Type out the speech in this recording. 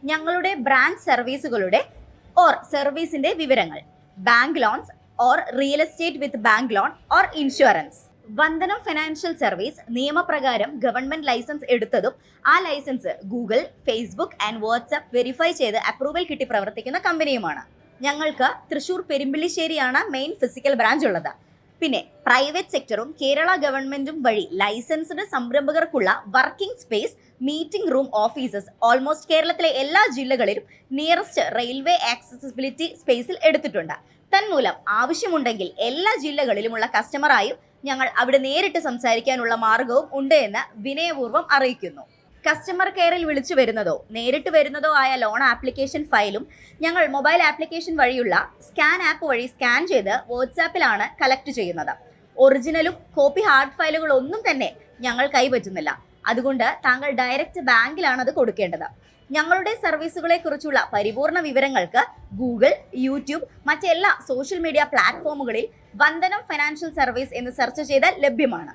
ഞങ്ങളുടെ ബ്രാഞ്ച് സർവീസുകളുടെ സർവീസിന്റെ വിവരങ്ങൾ, bank loans real estate with bank loan insurance. Vandanam financial service നിയമപ്രകാരം ഗവൺമെന്റ് ലൈസൻസ് എടുത്തതും ആ license Google, Facebook and WhatsApp verify ചെയ്ത് അപ്രൂവൽ കിട്ടി പ്രവർത്തിക്കുന്ന കമ്പനിയുമാണ്. ഞങ്ങൾക്ക് തൃശൂർ പെരുമ്പിളിശ്ശേരിയാണ് മെയിൻ ഫിസിക്കൽ ബ്രാഞ്ച് ഉള്ളത്. പിന്നെ പ്രൈവറ്റ് സെക്ടറും കേരള ഗവൺമെന്റും വഴി ലൈസൻസ്ഡ് സംരംഭകർക്കുള്ള working space, meeting room, offices almost കേരളത്തിലെ എല്ലാ ജില്ലകളിലും നിയറസ്റ്റ് റെയിൽവേ ആക്സസിബിലിറ്റി സ്പേസിൽ എടുത്തിട്ടുണ്ട്. തന്മൂലം ആവശ്യമുണ്ടെങ്കിൽ എല്ലാ ജില്ലകളിലുമുള്ള കസ്റ്റമറായും ഞങ്ങൾ അവിടെ നേരിട്ട് സംസാരിക്കാനുള്ള മാർഗവും ഉണ്ട് എന്ന് വിനയപൂർവ്വം അറിയിക്കുന്നു. കസ്റ്റമർ കെയറിൽ വിളിച്ചു വരുന്നതോ നേരിട്ട് വരുന്നതോ ആയ ലോൺ ആപ്ലിക്കേഷൻ ഫയലും ഞങ്ങൾ മൊബൈൽ ആപ്ലിക്കേഷൻ വഴിയുള്ള സ്കാൻ ആപ്പ് വഴി സ്കാൻ ചെയ്ത് വാട്സാപ്പിലാണ് കളക്ട് ചെയ്യുന്നത്. ഒറിജിനലും കോപ്പി ഹാർഡ് ഫയലുകളൊന്നും തന്നെ ഞങ്ങൾ കൈപ്പറ്റുന്നില്ല. അതുകൊണ്ട് താങ്കൾ ഡയറക്റ്റ് ബാങ്കിലാണ് അത് കൊടുക്കേണ്ടത്. ഞങ്ങളുടെ സർവീസുകളെ കുറിച്ചുള്ള പരിപൂർണ വിവരങ്ങൾക്ക് ഗൂഗിൾ, യൂട്യൂബ്, മറ്റെല്ലാ സോഷ്യൽ മീഡിയ പ്ലാറ്റ്ഫോമുകളിൽ വന്ദനം ഫിനാൻഷ്യൽ സർവീസ് എന്ന് സെർച്ച് ചെയ്താൽ ലഭ്യമാണ്.